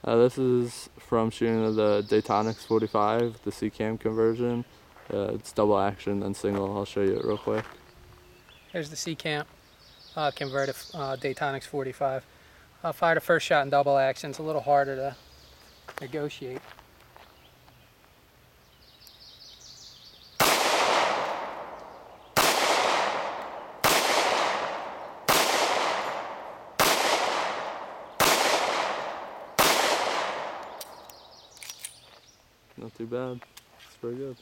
This is from shooting the Detonic 45, the Seecamp conversion. It's double action then single. I'll show you it real quick. Here's the Seecamp converted Detonics 45. I'll fire the first shot in double action. It's a little harder to negotiate. Not too bad. It's pretty good.